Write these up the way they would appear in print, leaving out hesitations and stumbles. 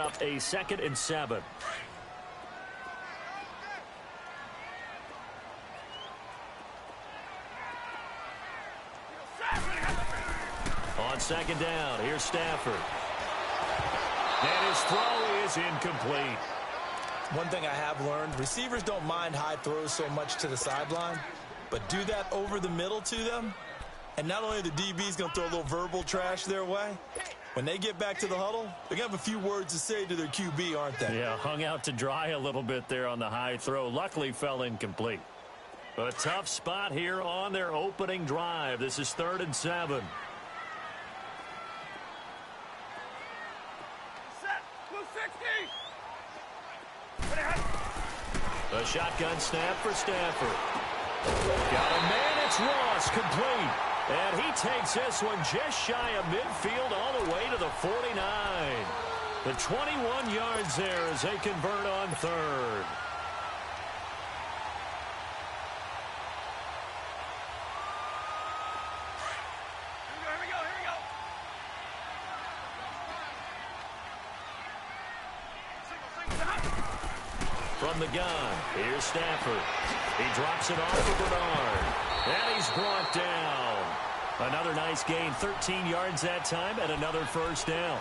up a 2nd and 7. On 2nd down, here's Stafford. And his throw is incomplete. One thing I have learned, receivers don't mind high throws so much to the sideline, but do that over the middle to them, and not only are the DBs going to throw a little verbal trash their way, when they get back to the huddle, they're going to have a few words to say to their QB, aren't they? Yeah, hung out to dry a little bit there on the high throw. Luckily fell incomplete. A tough spot here on their opening drive. This is 3rd and 7. A shotgun snap for Stafford. Got a man, it's Ross, complete. And he takes this one just shy of midfield all the way to the 49. The 21 yards there as they convert on 3rd. From the gun, here's Stafford. He drops it off to Bernard. And he's brought down. Another nice gain, 13 yards that time, and another 1st down.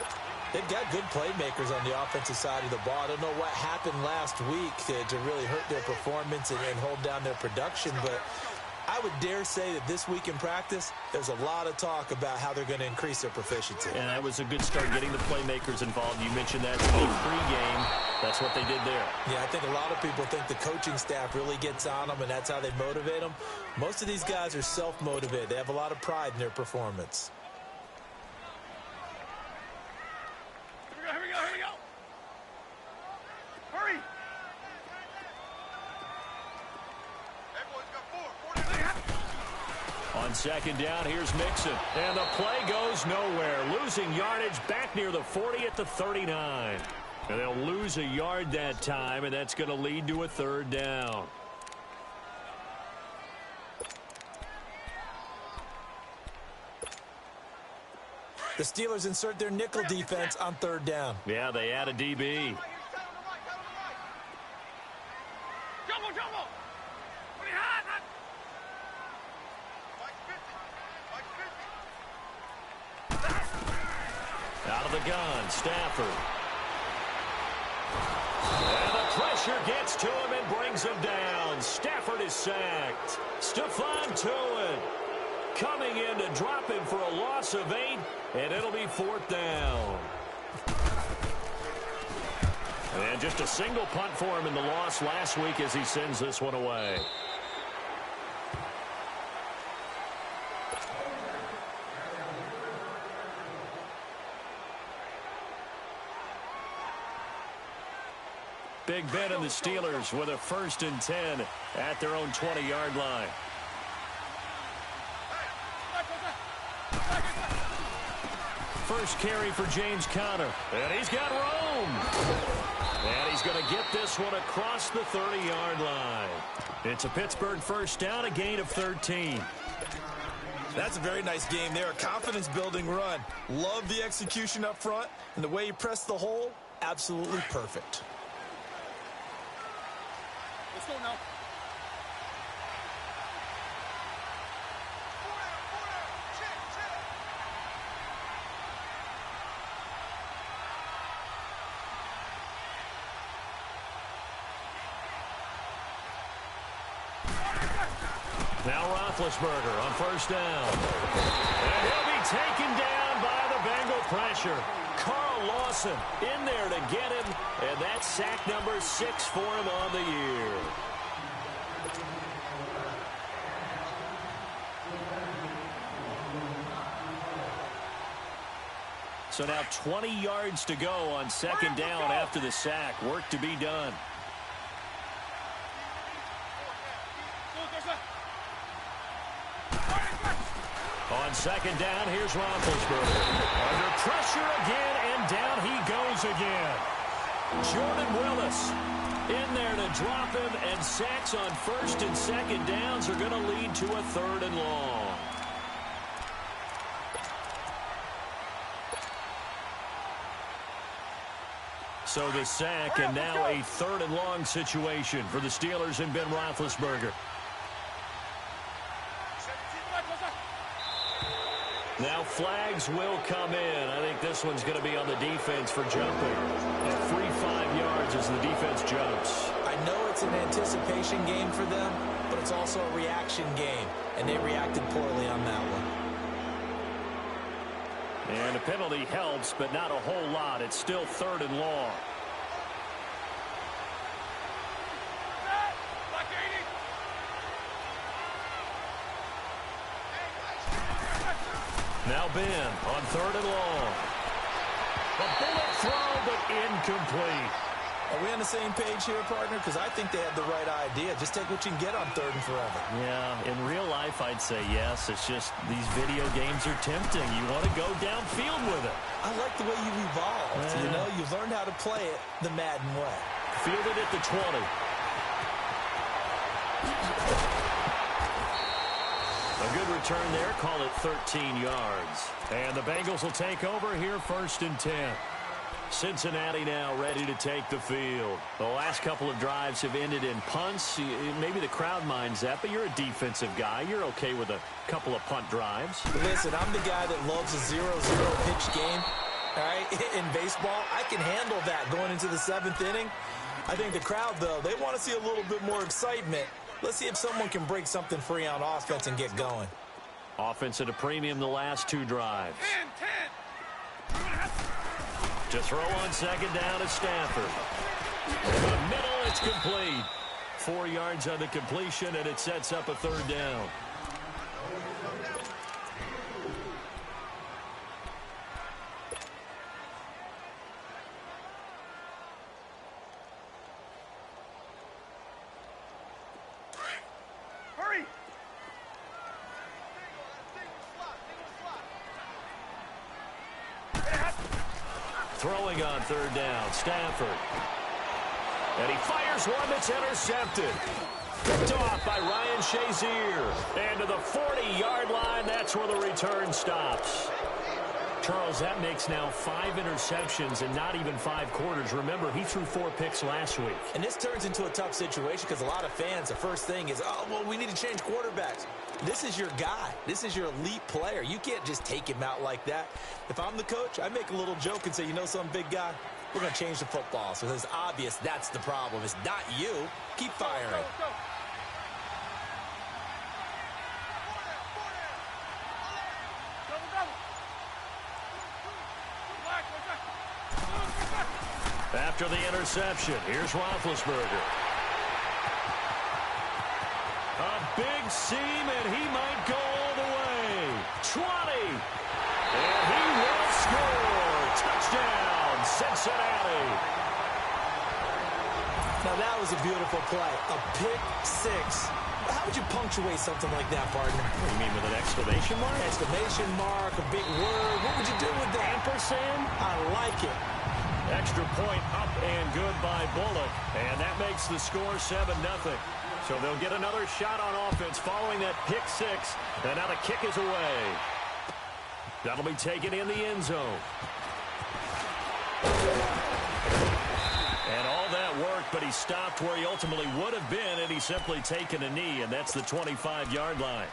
They've got good playmakers on the offensive side of the ball. I don't know what happened last week to really hurt their performance and hold down their production, but I would dare say that this week in practice, there's a lot of talk about how they're going to increase their proficiency. And that was a good start, getting the playmakers involved. You mentioned that in the pregame. That's what they did there. Yeah, I think a lot of people think the coaching staff really gets on them, and that's how they motivate them. Most of these guys are self-motivated. They have a lot of pride in their performance. Here we go. Hurry. On 2nd down, here's Mixon. And the play goes nowhere. Losing yardage back near the 40 at the 39. And they'll lose a yard that time, and that's going to lead to a 3rd down. The Steelers insert their nickel defense on 3rd down. Yeah, they add a DB. Out of the gun, Stafford. And the pressure gets to him and brings him down. Stafford is sacked. Stephon Tuitt coming in to drop him for a loss of 8, and it'll be 4th down. And just a single punt for him in the loss last week as he sends this one away. Big Ben and the Steelers with a 1st and 10 at their own 20-yard line. First carry for James Conner. And he's got room. And he's going to get this one across the 30-yard line. It's a Pittsburgh 1st down, a gain of 13. That's a very nice game there. A confidence-building run. Love the execution up front. And the way he pressed the hole, absolutely perfect. Let's go now. Now Roethlisberger on 1st down. And he'll be taken down by the Bengal pressure. Carl Lawson in there to get him, and that's sack number 6 for him on the year. So now 20 yards to go on 2nd down after the sack. Work to be done. On 2nd down, here's Roethlisberger. Under pressure again, and down he goes again. Jordan Willis in there to drop him, and sacks on 1st and 2nd downs are going to lead to a 3rd and long. So the sack, and now a 3rd and long situation for the Steelers and Ben Roethlisberger. Now flags will come in. I think this one's going to be on the defense for jumping. A free 5 yards as the defense jumps. I know it's an anticipation game for them, but it's also a reaction game, and they reacted poorly on that one. And a penalty helps, but not a whole lot. It's still 3rd and long. Now Ben on 3rd and long. A bullet throw, but incomplete. Are we on the same page here, partner? Because I think they had the right idea. Just take what you can get on 3rd and forever. Yeah, in real life, I'd say yes. It's just these video games are tempting. You want to go downfield with it. I like the way you've evolved. Yeah. You know, you've learned how to play it the Madden way. Fielded at the 20. A good return there. Call it 13 yards. And the Bengals will take over here 1st and 10. Cincinnati now ready to take the field. The last couple of drives have ended in punts. Maybe the crowd minds that, but you're a defensive guy. You're okay with a couple of punt drives. Listen, I'm the guy that loves a 0-0 pitch game. All right, in baseball, I can handle that going into the 7th inning. I think the crowd, though, they want to see a little bit more excitement. Let's see if someone can break something free on offense and get going. Offense at a premium the last 2 drives. 10. To throw on 2nd down is Stafford. The middle, it's complete. 4 yards on the completion, and it sets up a 3rd down. Hurry! Throwing on 3rd down, Stafford. And he fires one that's intercepted. Picked off by Ryan Shazier. And to the 40-yard line, that's where the return stops. Charles, that makes now 5 interceptions and not even 5 quarters. Remember, he threw 4 picks last week. And this turns into a tough situation because a lot of fans, the first thing is, oh, well, we need to change quarterbacks. This is your guy. This is your elite player. You can't just take him out like that. If I'm the coach, I make a little joke and say, you know something, big guy? We're going to change the football. So it's obvious that's the problem. It's not you. Keep firing. Go. After the interception, here's Roethlisberger. A big seam, and he might go all the way. 20. And he will score. Touchdown, Cincinnati. Now, that was a beautiful play. A pick 6. How would you punctuate something like that, partner? What do you mean, with an exclamation mark? Exclamation mark, a big word. What would you do with that? Ampersand? I like it. Extra point up and good by Bullock. And that makes the score 7-0. So they'll get another shot on offense following that pick 6. And now the kick is away. That'll be taken in the end zone. And all that worked, but he stopped where he ultimately would have been, and he's simply taken a knee, and that's the 25-yard line.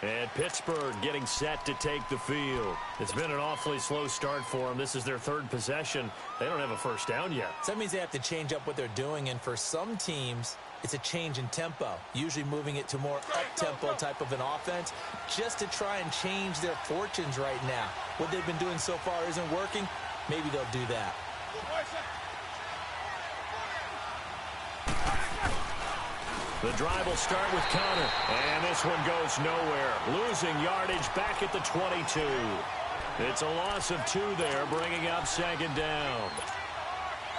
And Pittsburgh getting set to take the field. It's been an awfully slow start for them. This is their 3rd possession. They don't have a first down yet. So that means they have to change up what they're doing, and for some teams, it's a change in tempo, usually moving it to more up-tempo type of an offense just to try and change their fortunes right now. What they've been doing so far isn't working. Maybe they'll do that. The drive will start with Connor, and this one goes nowhere. Losing yardage back at the 22. It's a loss of 2 there, bringing up 2nd down.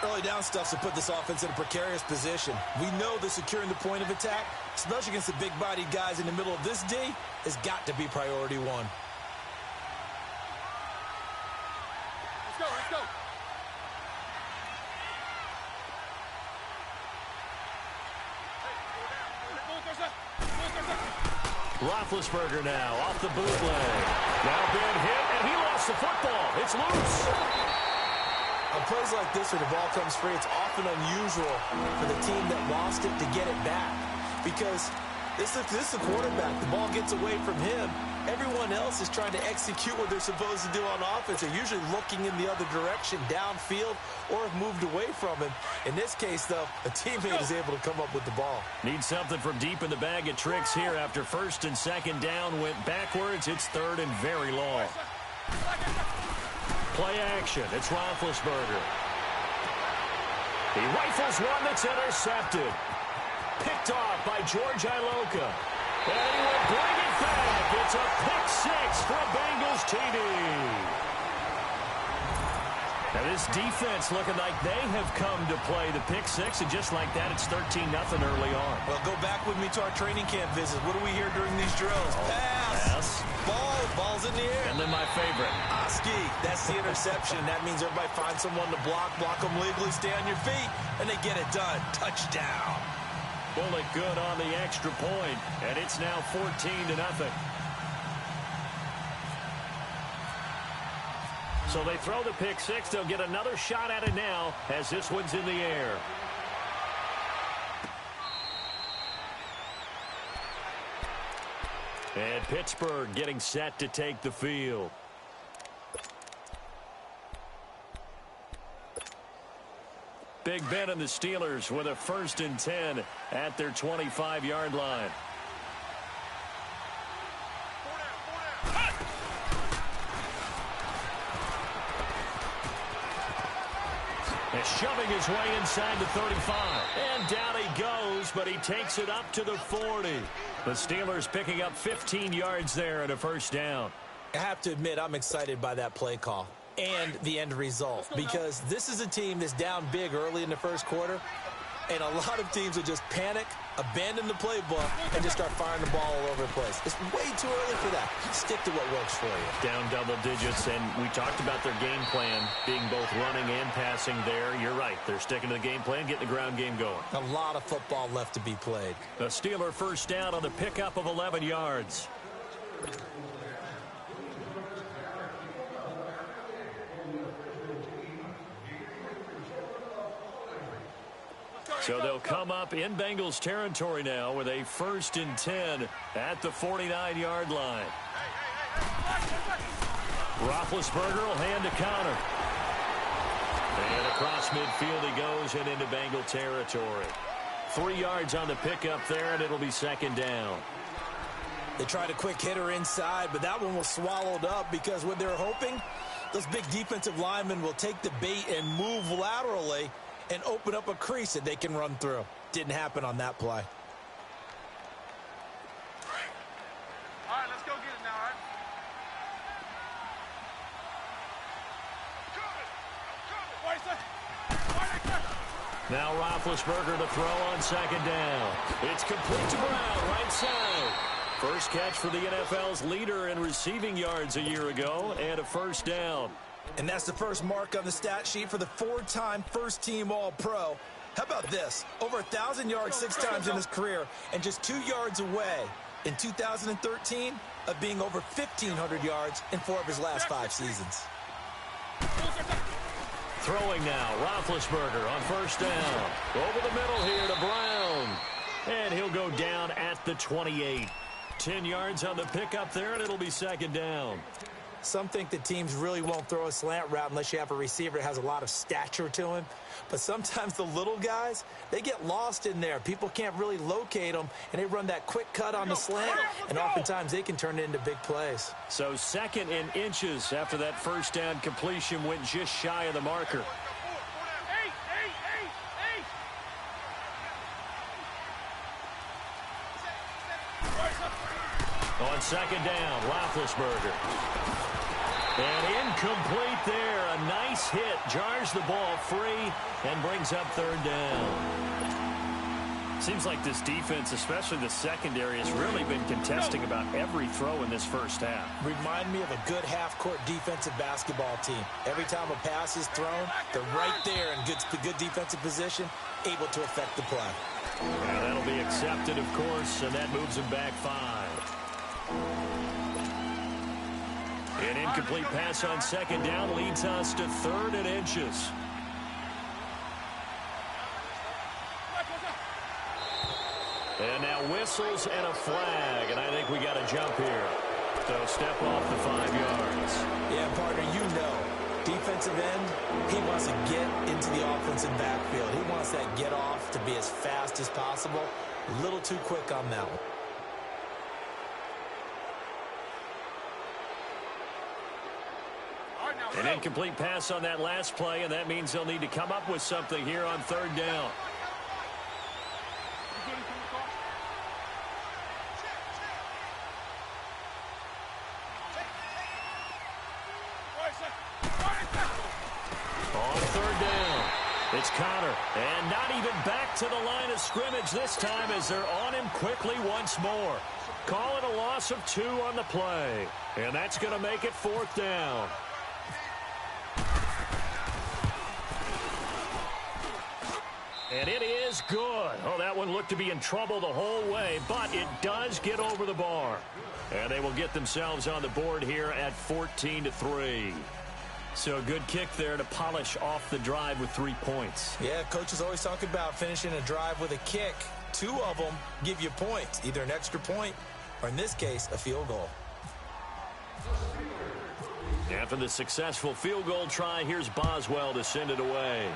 Early down stuff to put this offense in a precarious position. We know that securing the point of attack, especially against the big-bodied guys in the middle of this D, has got to be priority 1. Let's go. Roethlisberger now off the bootleg. Now being hit, and he lost the football. It's loose. On plays like this where the ball comes free, it's often unusual for the team that lost it to get it back. Because this is the quarterback. The ball gets away from him. Everyone else is trying to execute what they're supposed to do on offense. They're usually looking in the other direction, downfield, or have moved away from him. In this case, though, a teammate is able to come up with the ball. Need something from deep in the bag of tricks here. After first and second down went backwards, it's third and very long. Play action. It's Roethlisberger. He rifles one that's intercepted. Picked off by George Iloka. And he will bring it back. It's a pick six for a Bengals TD. Now this defense looking like they have come to play the pick six, and just like that, it's 13-0 early on. Well, go back with me to our training camp visit. What do we hear during these drills? Pass. Ball's in the air. And then my favorite. Oski, that's the interception. That means everybody finds someone to block them legally, stay on your feet, and they get it done. Touchdown. Bullet good on the extra point, and it's now 14-0. So they throw the pick six. They'll get another shot at it now as this one's in the air. And Pittsburgh getting set to take the field. Big Ben and the Steelers with a 1st and 10 at their 25-yard line. And shoving his way inside the 35. And down he goes, but he takes it up to the 40. The Steelers picking up 15 yards there and a first down. I have to admit, I'm excited by that play call and the end result, because this is a team that's down big early in the first quarter, and a lot of teams will just panic, abandon the playbook, and just start firing the ball all over the place. It's way too early for that. Stick to what works for you. Down double digits, and we talked about their game plan being both running and passing there. You're right. They're sticking to the game plan, getting the ground game going. A lot of football left to be played. The Steeler first down on the pickup of 11 yards. So they'll come up in Bengals territory now with a 1st and 10 at the 49-yard line. Roethlisberger will hand a counter. And across midfield he goes and into Bengal territory. 3 yards on the pickup there, and it'll be 2nd down. They tried a quick hitter inside, but that one was swallowed up because what they're hoping, those big defensive linemen will take the bait and move laterally and open up a crease that they can run through. Didn't happen on that play. All right, let's go get it now, all right? Now Roethlisberger to throw on 2nd down. It's complete to Brown, right side. First catch for the NFL's leader in receiving yards a year ago, and a 1st down. And that's the first mark on the stat sheet for the 4-time first-team All-Pro. How about this? Over 1,000 yards 6 times in his career, and just 2 yards away in 2013 of being over 1,500 yards in 4 of his last 5 seasons. Throwing now, Roethlisberger on 1st down. Over the middle here to Brown. And he'll go down at the 28. 10 yards on the pickup there, and it'll be 2nd down. Some think that teams really won't throw a slant route unless you have a receiver that has a lot of stature to him. But sometimes the little guys, they get lost in there. People can't really locate them, and they run that quick cut on the slant, and oftentimes they can turn it into big plays. So 2nd and inches after that 1st down completion went just shy of the marker. On 2nd down, Roethlisberger. And incomplete there. A nice hit. Jars the ball free and brings up 3rd down. Seems like this defense, especially the secondary, has really been contesting about every throw in this first half. Remind me of a good half-court defensive basketball team. Every time a pass is thrown, they're right there in good defensive position, able to affect the play. Yeah, that'll be accepted, of course, and that moves them back 5. An incomplete pass on second down leads us to 3rd and inches. And now whistles and a flag, and I think we got a jump here. So step off the 5 yards. Yeah, partner, you know, defensive end, he wants to get into the offensive backfield. He wants that get off to be as fast as possible. A little too quick on that one. An incomplete pass on that last play, and that means they'll need to come up with something here on 3rd down. On 3rd down, it's Connor, and not even back to the line of scrimmage this time as they're on him quickly once more. Call it a loss of 2 on the play, and that's going to make it 4th down. And it is good. Oh, that one looked to be in trouble the whole way, but it does get over the bar. And they will get themselves on the board here at 14-3. So a good kick there to polish off the drive with 3 points. Yeah, coaches always talk about finishing a drive with a kick. 2 of them give you points, either an extra point or, in this case, a field goal. After the successful field goal try, here's Boswell to send it away.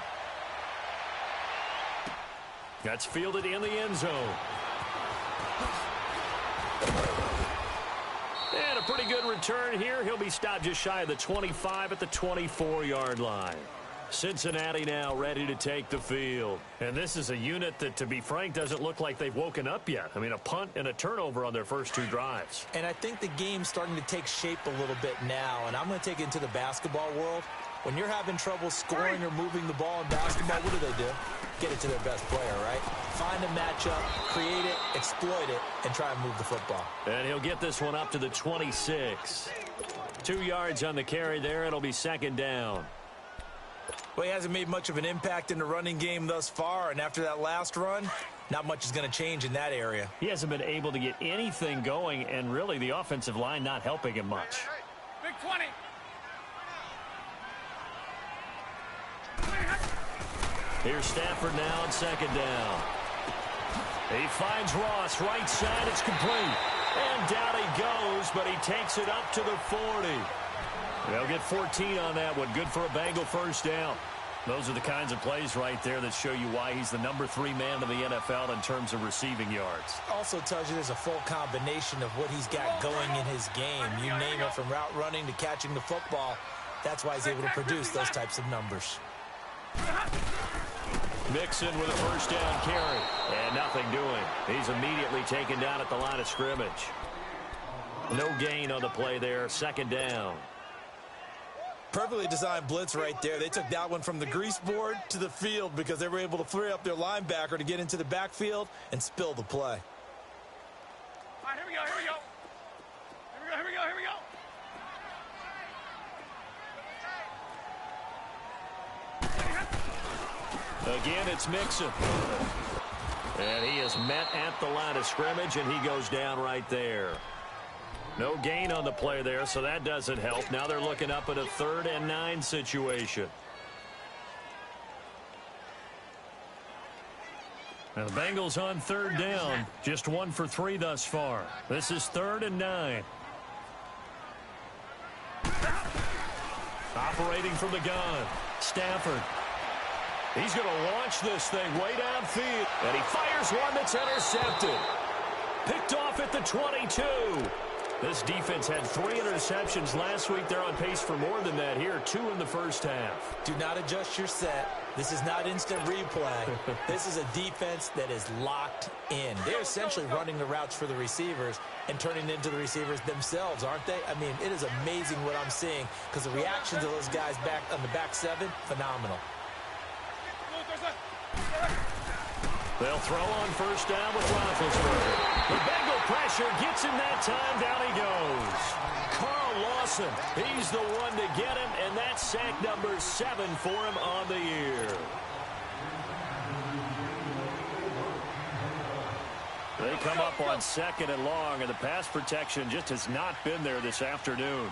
That's fielded in the end zone. And a pretty good return here. He'll be stopped just shy of the 25 at the 24-yard line. Cincinnati now ready to take the field. And this is a unit that, to be frank, doesn't look like they've woken up yet. I mean, a punt and a turnover on their first 2 drives. And I think the game's starting to take shape a little bit now. And I'm going to take it into the basketball world. When you're having trouble scoring or moving the ball in basketball, what do? Get it to their best player, right? Find a matchup, create it, exploit it, and try and move the football. And he'll get this one up to the 26. 2 yards on the carry there. It'll be 2nd down. Well, he hasn't made much of an impact in the running game thus far, and after that last run, not much is going to change in that area. He hasn't been able to get anything going, and really the offensive line not helping him much. Big 20. Here's Stafford now on 2nd down. He finds Ross, right side, it's complete. And down he goes, but he takes it up to the 40. They'll get 14 on that one. Good for a Bengal first down. Those are the kinds of plays right there that show you why he's the number 3 man in the NFL in terms of receiving yards. Also tells you there's a full combination of what he's got going in his game. You name it, from route running to catching the football. That's why he's able to produce those types of numbers. Mixon with a first down carry. And nothing doing. He's immediately taken down at the line of scrimmage. No gain on the play there. 2nd down. Perfectly designed blitz right there. They took that one from the grease board to the field because they were able to free up their linebacker to get into the backfield and spill the play. All right, here we go, here we go. Here we go, here we go, here we go. Again, it's Mixon. And he is met at the line of scrimmage, and he goes down right there. No gain on the play there, so that doesn't help. Now they're looking up at a 3rd and 9 situation. Now the Bengals on 3rd down. Just 1 for 3 thus far. This is 3rd and 9. Operating from the gun. Stafford. He's going to launch this thing way downfield. And he fires one that's intercepted. Picked off at the 22. This defense had 3 interceptions last week. They're on pace for more than that here. 2 in the first half. Do not adjust your set. This is not instant replay. This is a defense that is locked in. They're essentially running the routes for the receivers and turning into the receivers themselves, aren't they? I mean, it is amazing what I'm seeing because the reactions of those guys back on the back 7, phenomenal. They'll throw on first down with Roethlisberger. The Bengal pressure gets him that time. Down he goes. Carl Lawson, he's the one to get him, and that's sack number 7 for him on the year. They come up on 2nd and long, and the pass protection just has not been there this afternoon.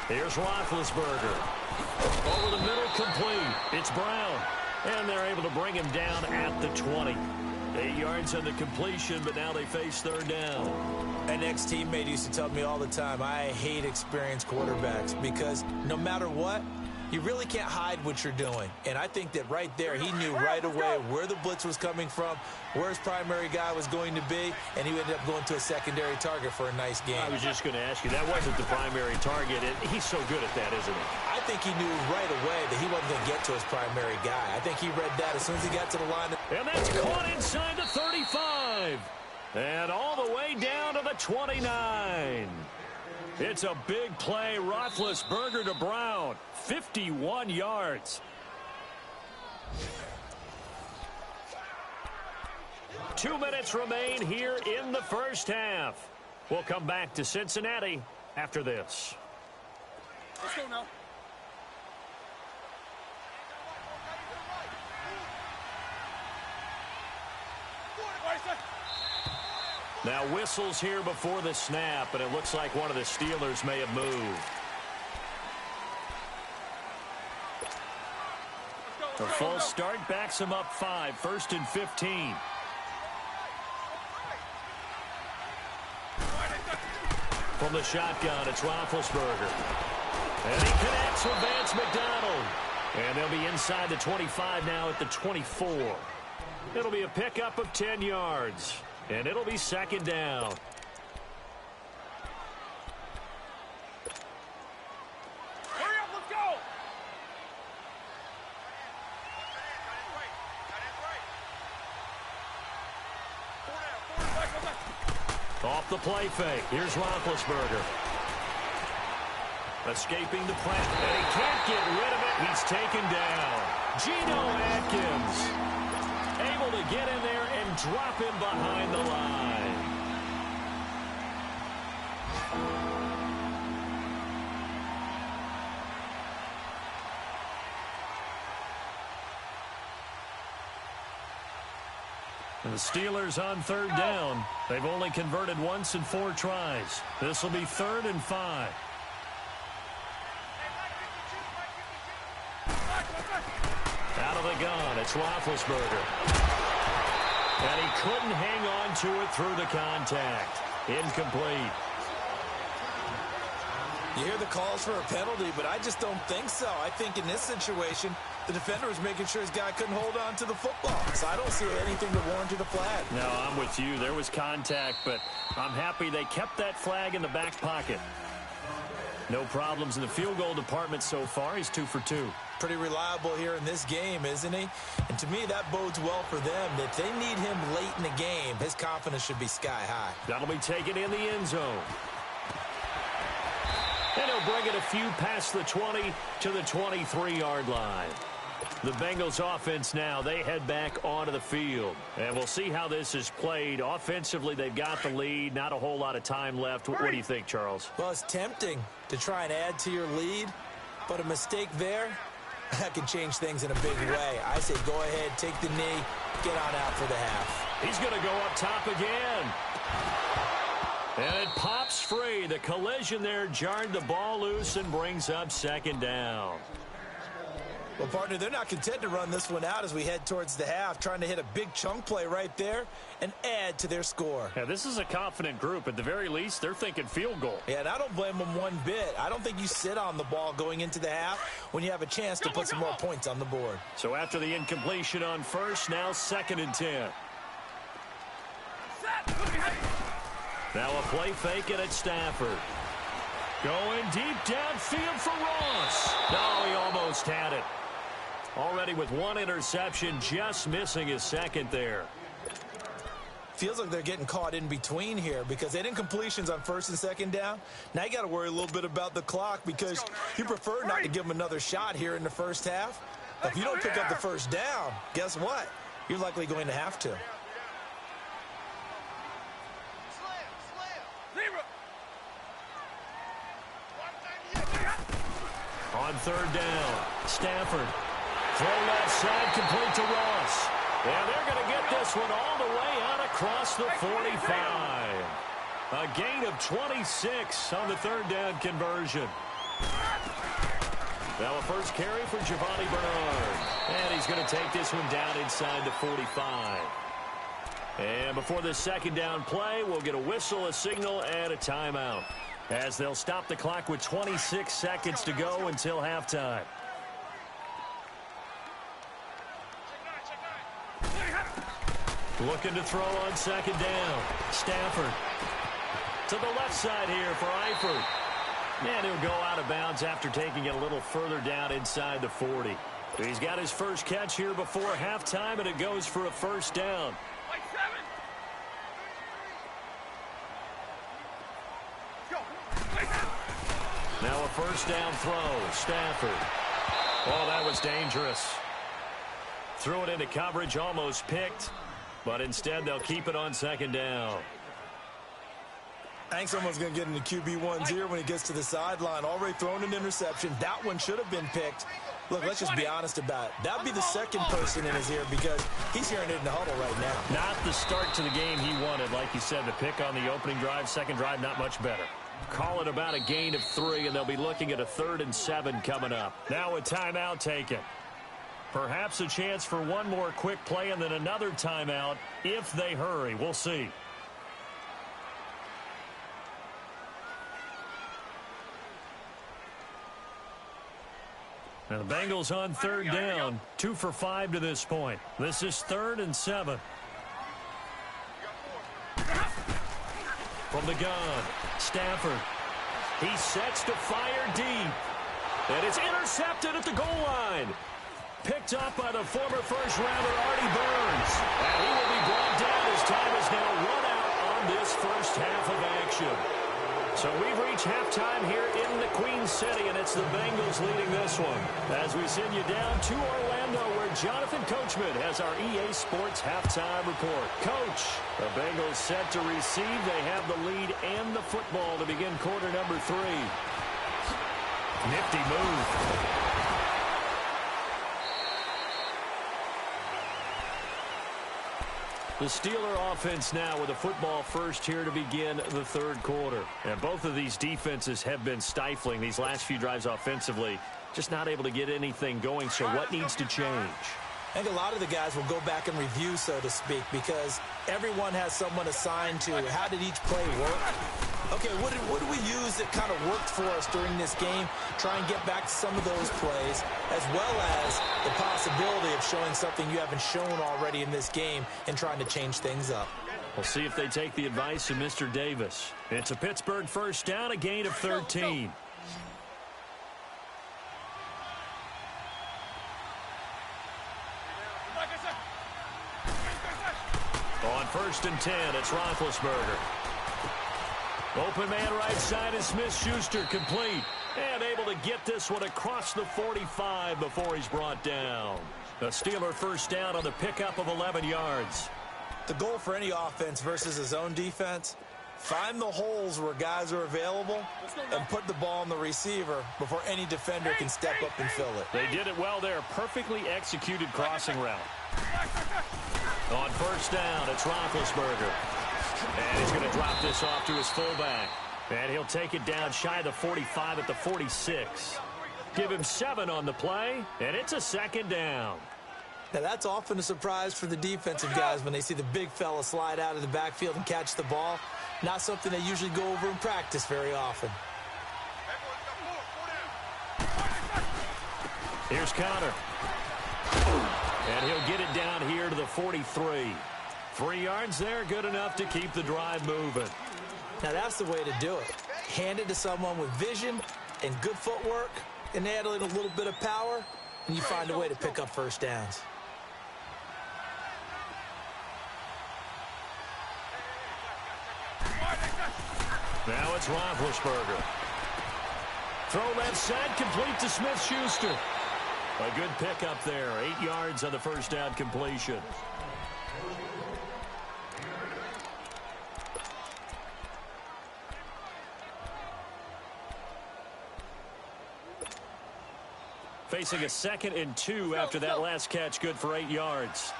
Here's Roethlisberger. Over the middle, complete. It's Brown. And they're able to bring him down at the 20. 8 yards on the completion, but now they face third down. An ex-teammate used to tell me all the time, I hate experienced quarterbacks because no matter what, you really can't hide what you're doing. And I think that right there, he knew right away where the blitz was coming from, where his primary guy was going to be, and he ended up going to a secondary target for a nice game. I was just going to ask you, that wasn't the primary target. He's so good at that, isn't he? I think he knew right away that he wasn't going to get to his primary guy. I think he read that as soon as he got to the line. And that's caught inside the 35. And all the way down to the 29. It's a big play. Roethlisberger to Brown. 51 yards. 2 minutes remain here in the first half. We'll come back to Cincinnati after this. Let's go now. Now whistles here before the snap, and it looks like one of the Steelers may have moved. A false start backs him up 5, 1st and 15. From the shotgun, it's Roethlisberger. And he connects with Vance McDonald. And they'll be inside the 25 now at the 24. It'll be a pickup of 10 yards. And it'll be second down. Hurry up, let's go! Off the play fake. Here's Roethlisberger. Escaping the press. And he can't get rid of it. He's taken down. Geno Atkins able to get in there and drop him behind the line. And the Steelers on third down. They've only converted once in 4 tries. This will be 3rd and 5. Out of the gun, it's Roethlisberger. And he couldn't hang on to it through the contact. Incomplete. You hear the calls for a penalty, but I just don't think so. I think in this situation, the defender was making sure his guy couldn't hold on to the football. So I don't see anything that warranted a flag. No, I'm with you. There was contact, but I'm happy they kept that flag in the back pocket. No problems in the field goal department so far. He's 2 for 2. Pretty reliable here in this game, isn't he? And to me, that bodes well for them. If they need him late in the game, his confidence should be sky high. That'll be taken in the end zone. And he'll bring it a few past the 20 to the 23-yard line. The Bengals offense now, they head back onto the field. And we'll see how this is played. Offensively, they've got the lead. Not a whole lot of time left. What do you think, Charles? Well, it's tempting to try and add to your lead, but a mistake there, that can change things in a big way. I say go ahead, take the knee, get on out for the half. He's going to go up top again. And it pops free. The collision there jarred the ball loose and brings up second down. Well, partner, they're not content to run this one out as we head towards the half, trying to hit a big chunk play right there and add to their score. Yeah, this is a confident group. At the very least, they're thinking field goal. Yeah, and I don't blame them one bit. I don't think you sit on the ball going into the half when you have a chance to put some more points on the board. So after the incompletion on first, now 2nd and 10. Now a play fake and it's Stafford. Going deep downfield for Ross. No, he almost had it. Already with 1 interception, just missing his 2nd there. Feels like they're getting caught in between here because they didn't completions on 1st and 2nd down. Now you got to worry a little bit about the clock because you prefer not to give them another shot here in the first half. If you don't pick up the first down, guess what? You're likely going to have to. On 3rd down, Stafford. Throw left side, complete to Ross. And they're going to get this one all the way out across the 45. A gain of 26 on the 3rd down conversion. Now a first carry for Giovanni Bernard. And he's going to take this one down inside the 45. And before this second down play, we'll get a whistle, a signal, and a timeout, as they'll stop the clock with 26 seconds to go until halftime. Looking to throw on second down. Stafford to the left side here for Eifert. And he'll go out of bounds after taking it a little further down inside the 40. He's got his first catch here before halftime, and it goes for a first down. Now a first down throw. Stafford. Oh, that was dangerous. Threw it into coverage, almost picked. But instead, they'll keep it on second down. I think someone's going to get into QB1's ear when he gets to the sideline. Already thrown an interception. That one should have been picked. Look, let's just be honest about it. That would be the second person in his ear because he's hearing it in the huddle right now. Not the start to the game he wanted. Like you said, the pick on the opening drive, second drive, not much better. Call it about a gain of 3, and they'll be looking at a 3rd and 7 coming up. Now a timeout taken. Perhaps a chance for one more quick play and then another timeout if they hurry. We'll see. Now the Bengals on 3rd down, 2 for 5 to this point. This is 3rd and 7. From the gun, Stafford. He sets to fire deep. And it's intercepted at the goal line. Picked up by the former first-rounder Artie Burns. And he will be brought down as time is now run out on this first half of action. So we've reached halftime here in the Queen City, and it's the Bengals leading this one. As we send you down to Orlando, where Jonathan Coachman has our EA Sports halftime report. Coach, the Bengals set to receive. They have the lead and the football to begin quarter number 3. Nifty move. The Steeler offense now with a football first here to begin the 3rd quarter. And both of these defenses have been stifling these last few drives offensively. Just not able to get anything going. So what needs to change? I think a lot of the guys will go back and review, so to speak, because everyone has someone assigned to how did each play work. Okay, what did we use that kind of worked for us during this game? Try and get back to some of those plays, as well as the possibility of showing something you haven't shown already in this game and trying to change things up. We'll see if they take the advice of Mr. Davis. It's a Pittsburgh first down, a gain of 13. On 1st and 10, it's Roethlisberger. Open man right side is Smith-Schuster, complete. And able to get this one across the 45 before he's brought down. The Steeler first down on the pickup of 11 yards. The goal for any offense versus a zone defense, find the holes where guys are available and put the ball on the receiver before any defender can step up and fill it. They did it well there. Perfectly executed crossing route. On first down, it's Roethlisberger. And he's going to drop this off to his fullback. And he'll take it down shy of the 45 at the 46. Give him 7 on the play, and it's a second down. Now, that's often a surprise for the defensive guys when they see the big fella slide out of the backfield and catch the ball. Not something they usually go over in practice very often. Here's Connor. And he'll get it down here to the 43. 3 yards there, good enough to keep the drive moving. Now, that's the way to do it. Hand it to someone with vision and good footwork, and add a little bit of power, and you find a way to pick up first downs. Now it's Roethlisberger. Throw left side, complete to Smith-Schuster. A good pickup there. 8 yards on the first down completion. Facing a 2nd and 2 after that last catch, good for 8 yards.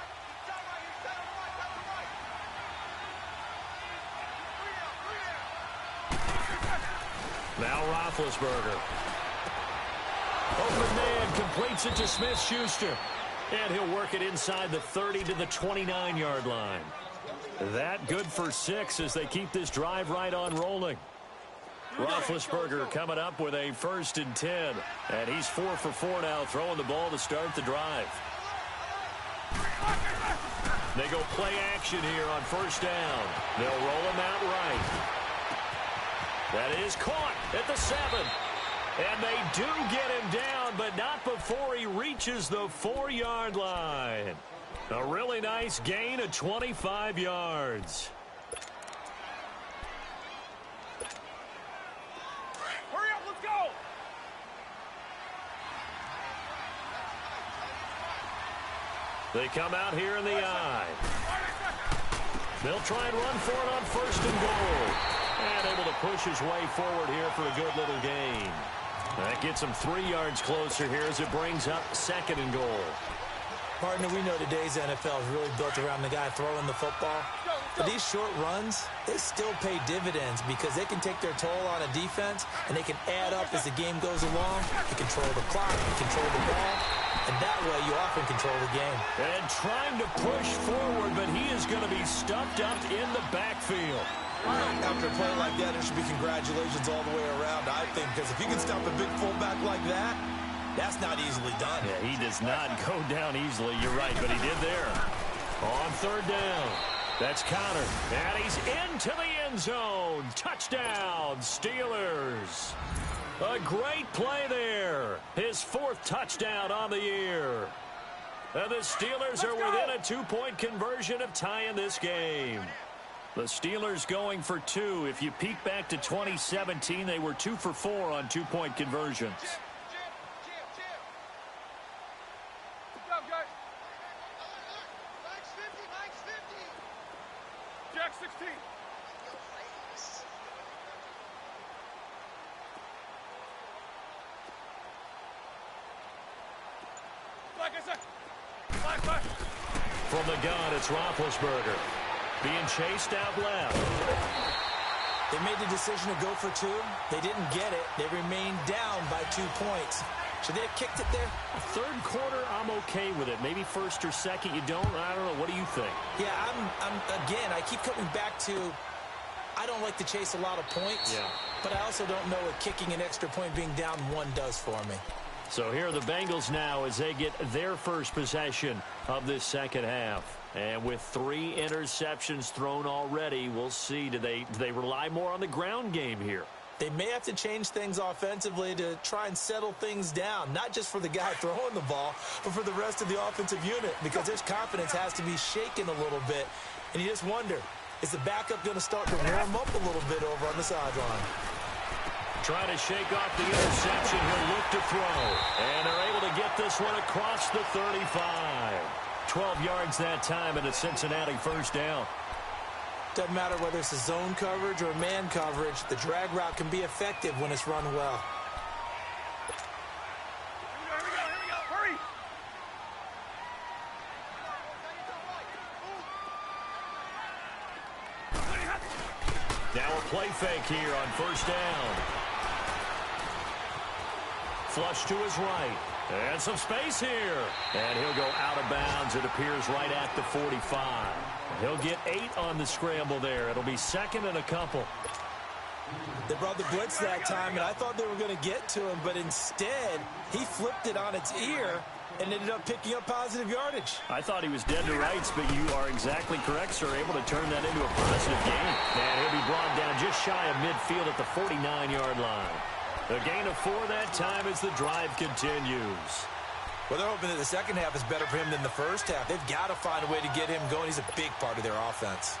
Now Roethlisberger. Open man completes it to Smith-Schuster. And he'll work it inside the 30 to the 29-yard line. That good for 6 as they keep this drive right on rolling. Roethlisberger coming up with a 1st and 10. And he's 4 for 4 now, throwing the ball to start the drive. They go play action here on 1st down. They'll roll him out right. That is caught at the 7. And they do get him down, but not before he reaches the 4-yard line. A really nice gain of 25 yards. Hurry up, let's go! They come out here in the eye. They'll try and run for it on 1st and goal. And able to push his way forward here for a good little gain. That gets him 3 yards closer here as it brings up 2nd and goal. Partner, we know today's NFL is really built around the guy throwing the football. But these short runs, they still pay dividends because they can take their toll on a defense and they can add up as the game goes along. You control the clock, you control the ball, and that way you often control the game. And trying to push forward, but he is going to be stuffed up in the backfield. After a play like that, there should be congratulations all the way around, I think, because if you can stop a big fullback like that, that's not easily done. Yeah, he does not go down easily. You're right, but he did there. On 3rd down, that's Connor. And he's into the end zone. Touchdown, Steelers. A great play there. His 4th touchdown on the year. And the Steelers are within a 2-point conversion of tying this game. The Steelers going for 2. If you peek back to 2017, they were 2 for 4 on 2-point conversions. Jack 16. Flag. From the gun, it's Roethlisberger. Being chased out left. They made the decision to go for 2. They didn't get it. They remained down by 2 points. Should they have kicked it there? 3rd quarter, I'm okay with it. Maybe 1st or 2nd, you don't? I don't know. What do you think? Yeah, again, I keep coming back to I don't like to chase a lot of points, but I also don't know what kicking an extra point being down 1 does for me. So here are the Bengals now as they get their first possession of this 2nd half. And with 3 interceptions thrown already, we'll see. Do they rely more on the ground game here? They may have to change things offensively to try and settle things down, not just for the guy throwing the ball, but for the rest of the offensive unit, because his confidence has to be shaken a little bit. And you just wonder, is the backup going to start to warm up a little bit over on the sideline? Trying to shake off the interception. He'll look to throw. And they're able to get this one across the 35. 12 yards that time, and a Cincinnati 1st down. Doesn't matter whether it's a zone coverage or man coverage, the drag route can be effective when it's run well. Here we go. Hurry! Now a play fake here on 1st down. Flush to his right. And some space here. And he'll go out of bounds. It appears right at the 45. He'll get 8 on the scramble there. It'll be 2nd and a couple. They brought the blitz that time, and I thought they were going to get to him, but instead, he flipped it on its ear and ended up picking up positive yardage. I thought he was dead to rights, but you are exactly correct, sir. Able to turn that into a positive gain. And he'll be brought down just shy of midfield at the 49-yard line. A gain of 4 that time as the drive continues. Well, they're hoping that the 2nd half is better for him than the 1st half. They've got to find a way to get him going. He's a big part of their offense.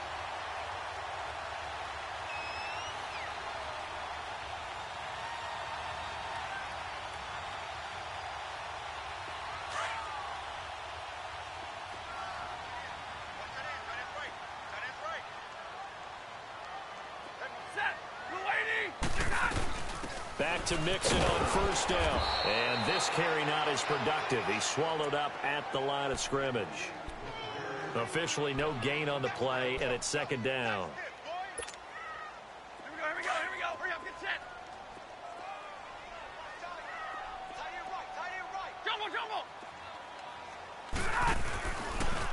Back to Mixon on 1st down. And this carry not as productive. He's swallowed up at the line of scrimmage. Officially no gain on the play, and it's 2nd down. Here we go. Hurry up, get set.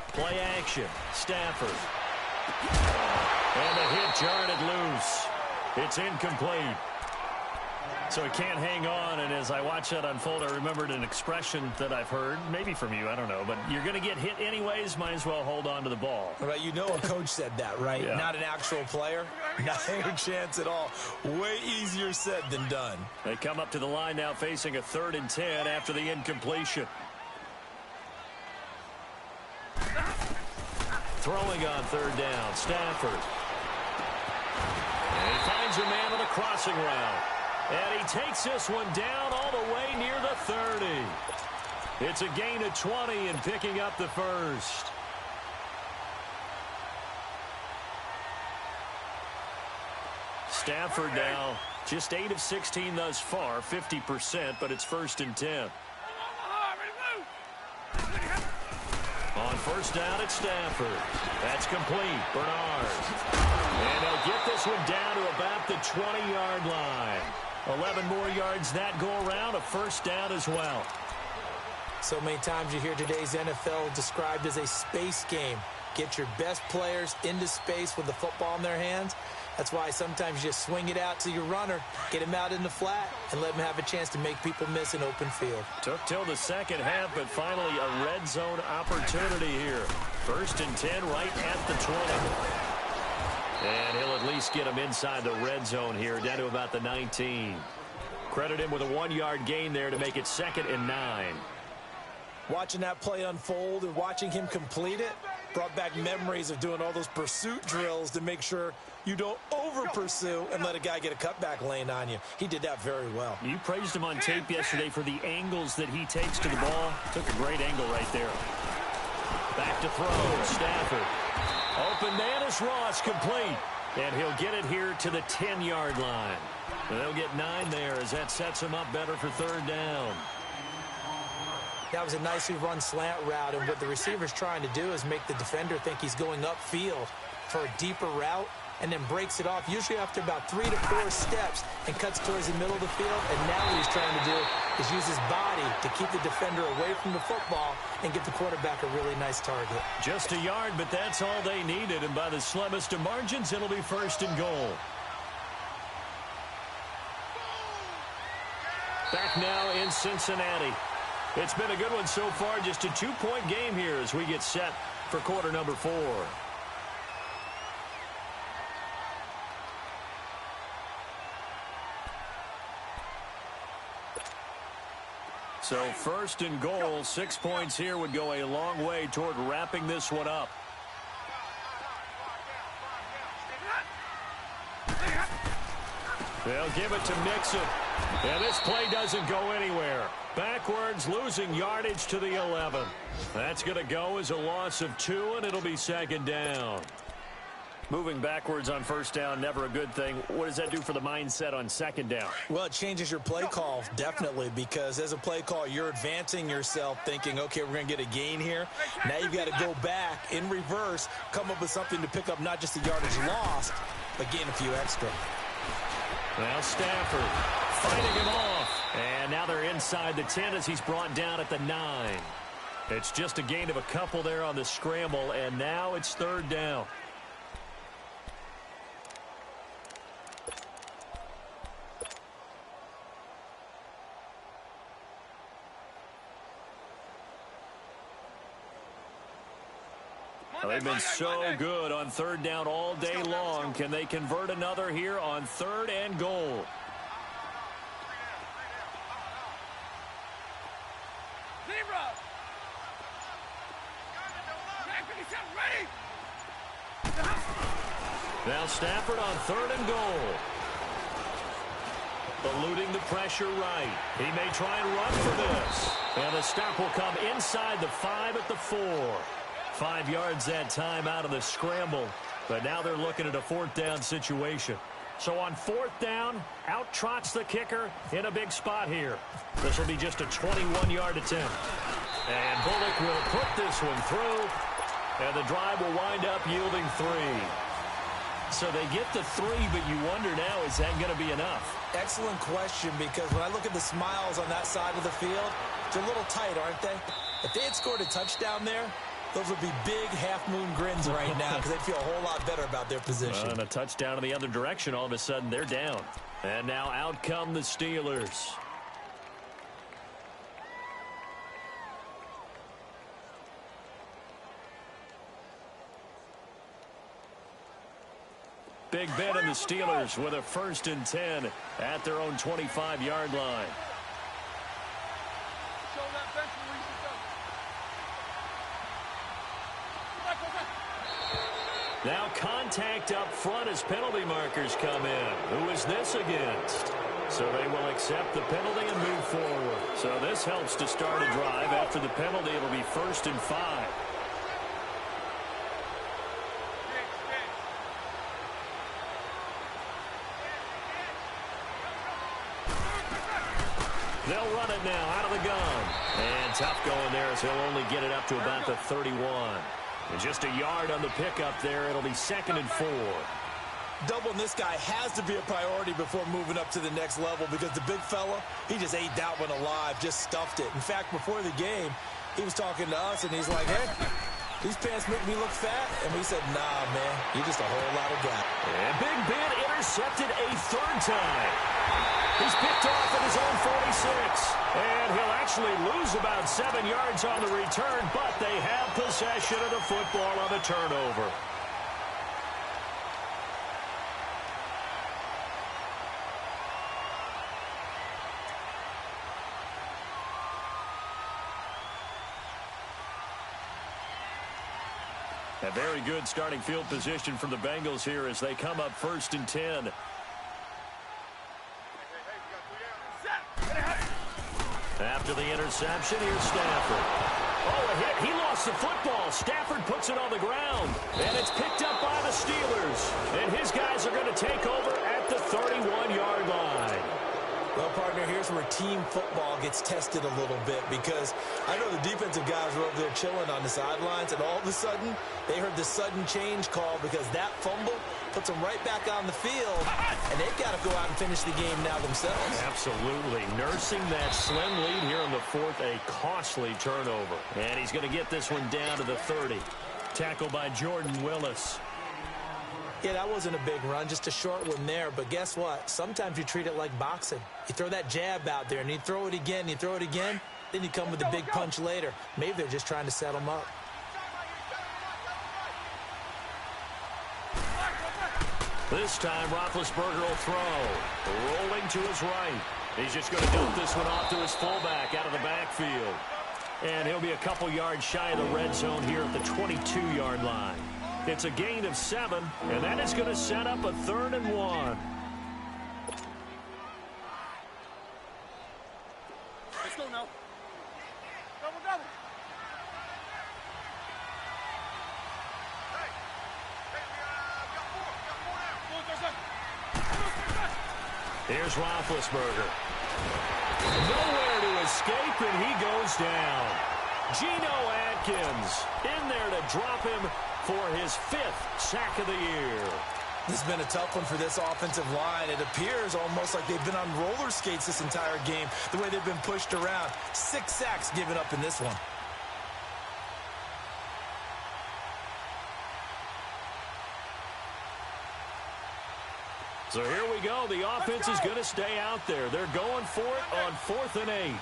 Play action. Stafford. And the hit jarred it loose. It's incomplete. So he can't hang on, and as I watch that unfold, I remembered an expression that I've heard, maybe from you, I don't know, but you're going to get hit anyways, might as well hold on to the ball. Right, you know a coach said that, right? Yeah. Not an actual player. Not a chance at all. Way easier said than done. They come up to the line now facing a 3rd and 10 after the incompletion. Throwing on 3rd down, Stafford. And he finds a man on the crossing route. And he takes this one down all the way near the 30. It's a gain of 20 and picking up the first. Stafford now just 8 of 16 thus far, 50%, but it's 1st and 10. On 1st down, it's Stafford. That's complete. Bernard. And he'll get this one down to about the 20-yard line. 11 more yards that go around, a 1st down as well. So many times you hear today's NFL described as a space game. Get your best players into space with the football in their hands. That's why sometimes you just swing it out to your runner, get him out in the flat, and let him have a chance to make people miss an open field. Took till the 2nd half, but finally a red zone opportunity here. 1st and 10 right at the 20. And he'll at least get him inside the red zone here, down to about the 19. Credit him with a 1-yard gain there to make it 2nd and 9. Watching that play unfold and watching him complete it brought back memories of doing all those pursuit drills to make sure you don't over-pursue and let a guy get a cutback lane on you. He did that very well. You praised him on tape yesterday for the angles that he takes to the ball. Took a great angle right there. Back to throw. Stafford. Open man is Ross, complete. And he'll get it here to the 10-yard line. And they'll get 9 there as that sets him up better for 3rd down. That was a nicely run slant route, and what the receiver's trying to do is make the defender think he's going upfield for a deeper route, and then breaks it off, usually after about 3 to 4 steps, and cuts towards the middle of the field. And now what he's trying to do is use his body to keep the defender away from the football and get the quarterback a really nice target. Just a yard, but that's all they needed, and by the slimmest of margins, it'll be 1st and goal. Back now in Cincinnati. It's been a good one so far, just a 2-point game here as we get set for quarter number 4. So 1st and goal, 6 points here would go a long way toward wrapping this one up. They'll give it to Mixon. And this play doesn't go anywhere. Backwards, losing yardage to the 11. That's going to go as a loss of 2, and it'll be 2nd down. Moving backwards on 1st down, never a good thing. What does that do for the mindset on 2nd down? Well, it changes your play call, definitely, because as a play call, you're advancing yourself thinking, okay, we're going to get a gain here. Now you've got to go back in reverse, come up with something to pick up not just the yardage lost, but gain a few extra. Now Stafford fighting him off. And now they're inside the 10 as he's brought down at the 9. It's just a gain of a couple there on the scramble, and now it's 3rd down. Well, they've been so good on 3rd down all day long. Can they convert another here on 3rd and goal? Now Stafford on 3rd and goal. Eluding the pressure right. He may try and run for this. And the stop will come inside the 5 at the 4. 5 yards that time out of the scramble. But now they're looking at a 4th down situation. So on 4th down, out trots the kicker in a big spot here. This will be just a 21-yard attempt. And Bullock will put this one through. And the drive will wind up yielding 3. So they get the 3, but you wonder now, is that going to be enough? Excellent question, because when I look at the smiles on that side of the field, they're a little tight, aren't they? If they had scored a touchdown there, those would be big half-moon grins right now because they'd feel a whole lot better about their position. And a touchdown in the other direction, all of a sudden they're down. And now out come the Steelers. Big Ben and the Steelers with a 1st and 10 at their own 25-yard line. Now contact up front as penalty markers come in. Who is this against? So they will accept the penalty and move forward. So this helps to start a drive. After the penalty, it'll be 1st and 5. They'll run it now out of the gun. And tough going there as he'll only get it up to about the 31. And just a yard on the pickup there. It'll be 2nd and 4. Doubling this guy has to be a priority before moving up to the next level because the big fella, he just ate that one alive, just stuffed it. In fact, before the game, he was talking to us, and he's like, hey, these pants make me look fat. And we said, nah, man, you're just a whole lot of guy. And Big Ben intercepted a 3rd time. He's picked off at his own 46. And he'll actually lose about 7 yards on the return, but they have possession of the football on the turnover. A very good starting field position from the Bengals here as they come up 1st and 10. After the interception, here's Stafford. Oh, a hit. He lost the football. Stafford puts it on the ground. And it's picked up by the Steelers. And his guys are going to take over at the 31-yard line. Well, partner, here's where team football gets tested a little bit because I know the defensive guys were over there chilling on the sidelines, and all of a sudden, they heard the sudden change call because that fumble puts them right back on the field, and they've got to go out and finish the game now themselves. Absolutely. Nursing that slim lead here in the 4th, a costly turnover. And he's going to get this one down to the 30. Tackled by Jordan Willis. Yeah, that wasn't a big run, just a short one there. But guess what? Sometimes you treat it like boxing. You throw that jab out there, and you throw it again, you throw it again, then you come with a big punch later. Maybe they're just trying to set them up. This time, Roethlisberger will throw. Rolling to his right. He's just going to dump this one off to his fullback out of the backfield. And he'll be a couple yards shy of the red zone here at the 22-yard line. It's a gain of 7, and that is going to set up a 3rd and 1. Let's go now. Double, double. Hey, we got 4 now. Here's Roethlisberger. Nowhere to escape, and he goes down. Geno Atkins in there to drop him for his 5th sack of the year. This has been a tough one for this offensive line. It appears almost like they've been on roller skates this entire game, the way they've been pushed around. 6 sacks given up in this one. So here we go. The offense is going to stay out there. They're going for it on 4th and 8.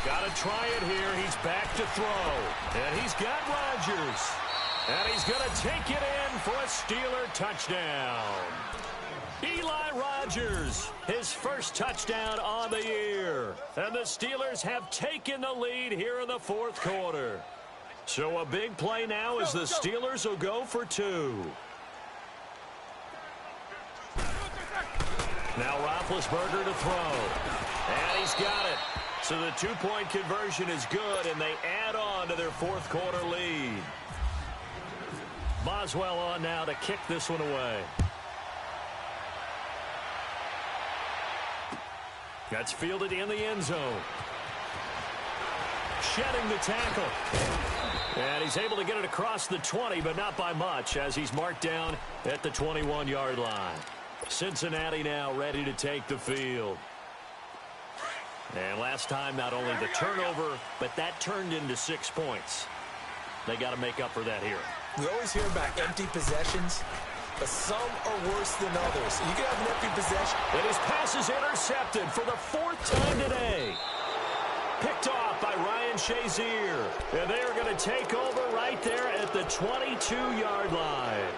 Got to try it here. He's back to throw. And he's got Rodgers. And he's going to take it in for a Steeler touchdown. Eli Rodgers, his first touchdown on the year. And the Steelers have taken the lead here in the 4th quarter. So a big play now as the Steelers will go for 2. Now Roethlisberger to throw. And he's got it. So the 2-point conversion is good, and they add on to their 4th quarter lead. Boswell on now to kick this one away. That's fielded in the end zone. Shedding the tackle. And he's able to get it across the 20, but not by much, as he's marked down at the 21-yard line. Cincinnati now ready to take the field. And last time, not only the turnover, but that turned into 6 points. They got to make up for that here. We always hear about empty possessions, but some are worse than others. You can have an empty possession. And his pass is intercepted for the 4th time today. Picked off by Ryan Shazier. And they are going to take over right there at the 22-yard line.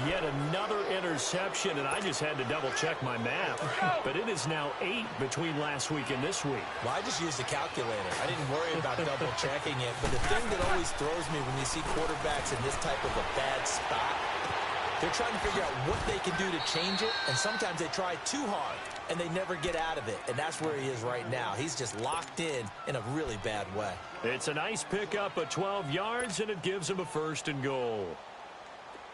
Yet another interception, and I just had to double-check my math. But it is now 8 between last week and this week. Well, I just used a calculator. I didn't worry about double-checking it. But the thing that always throws me when you see quarterbacks in this type of a bad spot, they're trying to figure out what they can do to change it, and sometimes they try too hard, and they never get out of it. And that's where he is right now. He's just locked in a really bad way. It's a nice pickup of 12 yards, and it gives him a 1st and goal.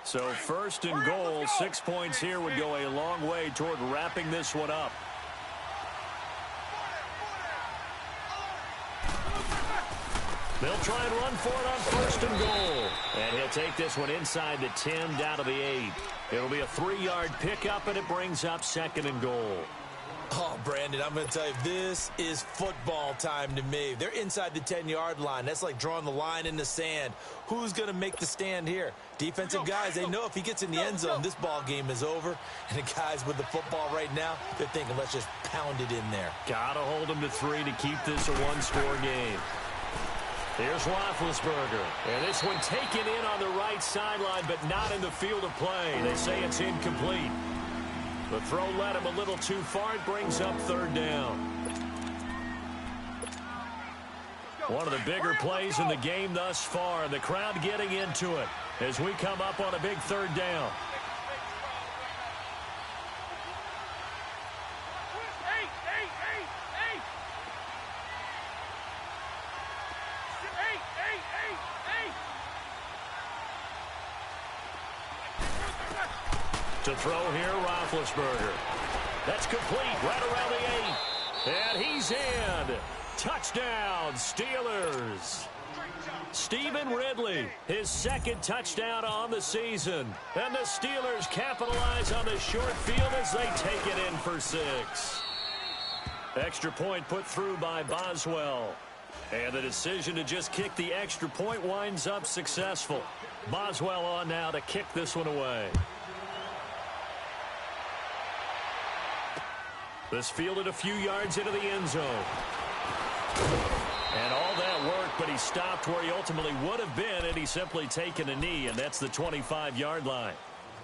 So 1st and goal, 6 points here would go a long way toward wrapping this one up. They'll try and run for it on 1st and goal. And he'll take this one inside the 10, down to the 8. It'll be a 3-yard pickup, and it brings up 2nd and goal. Oh, Brandon, I'm going to tell you, this is football time to me. They're inside the 10-yard line. That's like drawing the line in the sand. Who's going to make the stand here? Defensive guys, they know if he gets in the end zone, this ball game is over. And the guys with the football right now, they're thinking, let's just pound it in there. Got to hold them to 3 to keep this a one-score game. Here's Roethlisberger. And this one taken in on the right sideline, but not in the field of play. They say it's incomplete. The throw led him a little too far. It brings up 3rd down. One of the bigger plays in the game thus far, and the crowd getting into it as we come up on a big 3rd down. To throw here, Roethlisberger. That's complete right around the 8. And he's in. Touchdown, Steelers. Stephen Ridley, his 2nd touchdown on the season. And the Steelers capitalize on the short field as they take it in for 6. Extra point put through by Boswell. And the decision to just kick the extra point winds up successful. Boswell on now to kick this one away. This fielded a few yards into the end zone. And all that work, but he stopped where he ultimately would have been, and he's simply taken a knee, and that's the 25-yard line.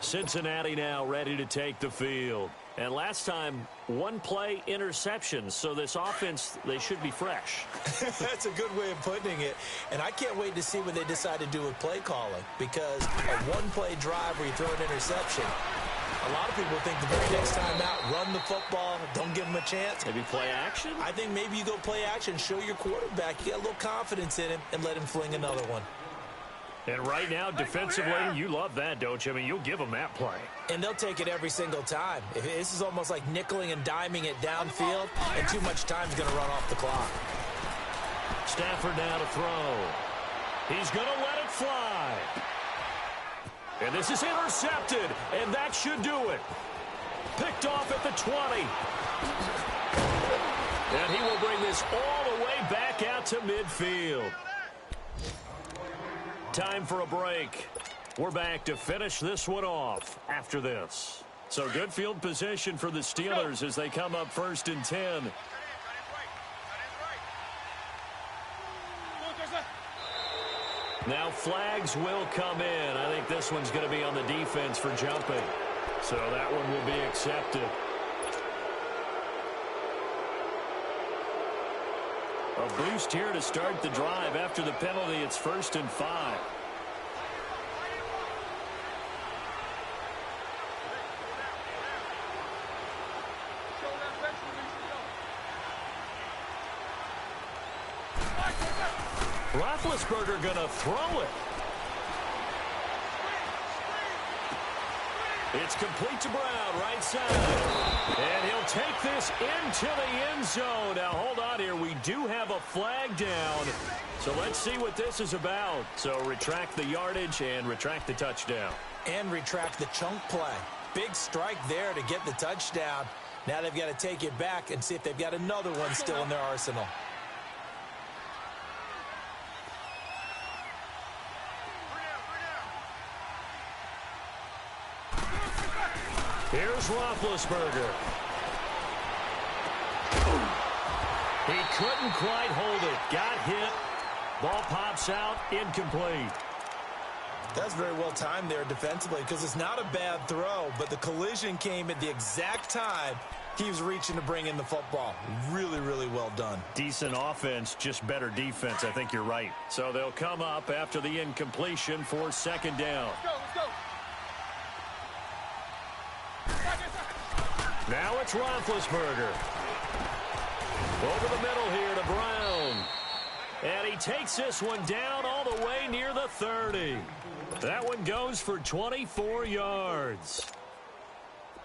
Cincinnati now ready to take the field. And last time, 1-play interceptions, so this offense, they should be fresh. That's a good way of putting it. And I can't wait to see what they decide to do with play calling, because a 1-play drive where you throw an interception, a lot of people think the very next time out, run the football, don't give him a chance. Maybe play action? I think maybe you go play action, show your quarterback, you got a little confidence in him, and let him fling another one. And right now, defensively, you love that, don't you? I mean, you'll give them that play. And they'll take it every single time. This is almost like nickeling and diming it downfield, and too much time is going to run off the clock. Stafford now to throw. He's going to let it fly. And this is intercepted, and that should do it. Picked off at the 20. And he will bring this all the way back out to midfield. Time for a break. We're back to finish this one off after this. So good field position for the Steelers as they come up 1st and 10. Now flags will come in. I think this one's going to be on the defense for jumping. So that one will be accepted. A boost here to start the drive. After the penalty, it's 1st and 5. Roethlisberger going to throw it. It's complete to Brown, right side. And he'll take this into the end zone. Now, hold on here. We do have a flag down. So let's see what this is about. So retract the yardage and retract the touchdown. And retract the chunk play. Big strike there to get the touchdown. Now they've got to take it back and see if they've got another one still in their arsenal. Here's Roethlisberger. He couldn't quite hold it. Got hit. Ball pops out. Incomplete. That's very well timed there defensively because it's not a bad throw, but the collision came at the exact time he was reaching to bring in the football. Really, really well done. Decent offense, just better defense. I think you're right. So they'll come up after the incompletion for second down. Let's go. Now it's Roethlisberger. Over the middle here to Brown. And he takes this one down all the way near the 30. That one goes for 24 yards.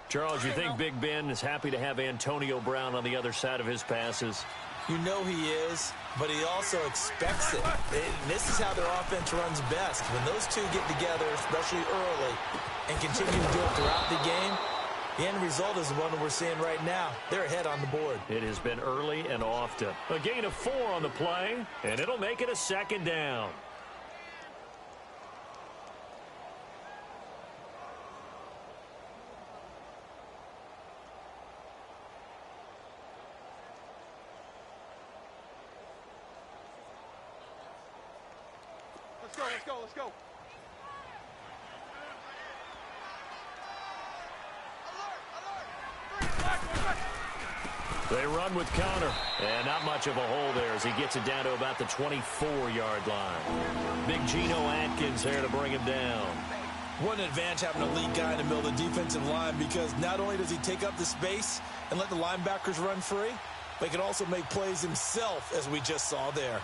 Charles, you think Big Ben is happy to have Antonio Brown on the other side of his passes? You know he is, but he also expects it. This is how their offense runs best. When those two get together, especially early, and continue to do it throughout the game, the end result is the one that we're seeing right now. They're ahead on the board. It has been early and often. A gain of 4 on the play, and it'll make it a second down. Let's go. They run with Connor, and not much of a hole there as he gets it down to about the 24-yard line. Big Geno Atkins there to bring him down. What an advantage having a lead guy in the middle of the defensive line, because not only does he take up the space and let the linebackers run free, but he can also make plays himself, as we just saw there.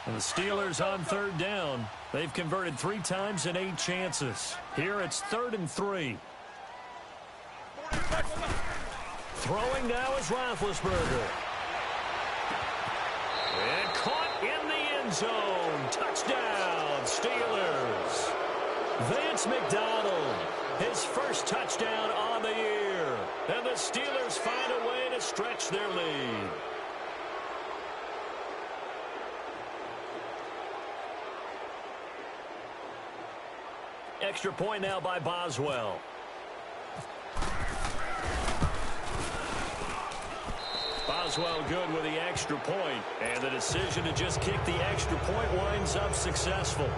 And the Steelers on third down. They've converted 3 times in 8 chances. Here it's 3rd and 3. Throwing now is Roethlisberger. And caught in the end zone. Touchdown, Steelers. Vance McDonald, his first touchdown on the year. And the Steelers find a way to stretch their lead. Extra point now by Boswell. Boswell good with the extra point, and the decision to just kick the extra point winds up successful.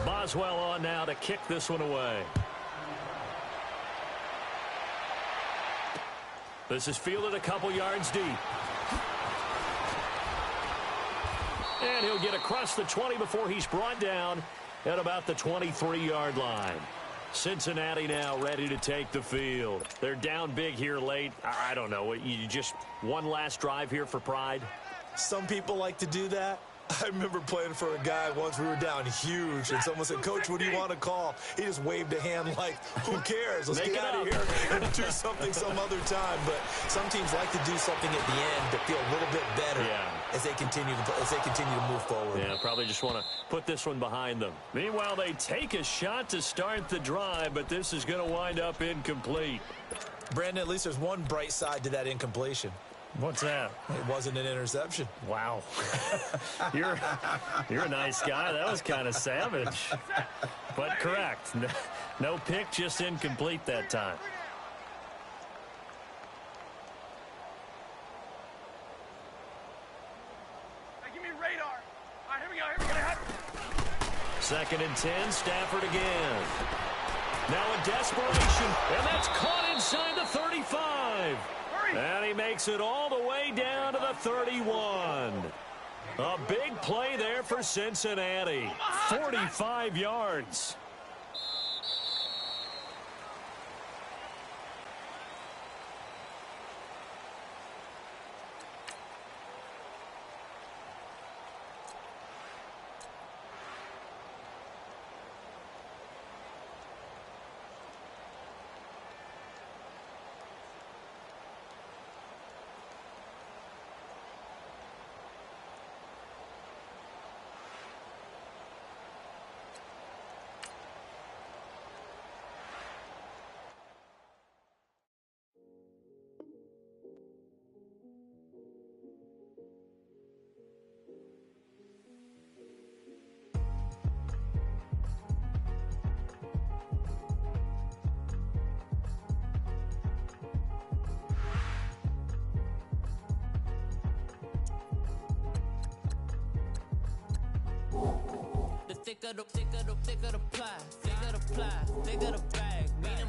Boswell on now to kick this one away. This is fielded a couple yards deep. And he'll get across the 20 before he's brought down at about the 23-yard line. Cincinnati now ready to take the field. They're down big here late. I don't know. You just one last drive here for pride? Some people like to do that. I remember playing for a guy once. We were down huge, and someone said, "Coach, what do you want to call?" He just waved a hand like, who cares? Let's get out of here and do something some other time. But some teams like to do something at the end to feel a little bit better as they continue to move forward. Yeah, probably just want to put this one behind them. Meanwhile, they take a shot to start the drive, but this is going to wind up incomplete. Brandon, at least there's one bright side to that incompletion. What's that? It wasn't an interception. Wow. You're a nice guy. That was kind of savage. But correct. No pick, just incomplete that time. Hey, give me radar. All right, here we go. 2nd and 10, Stafford again. Now a desperation, and that's caught inside the 35. And he makes it all the way down to the 31. A big play there for Cincinnati. 45 yards. Thicker the pie, thicker the bag.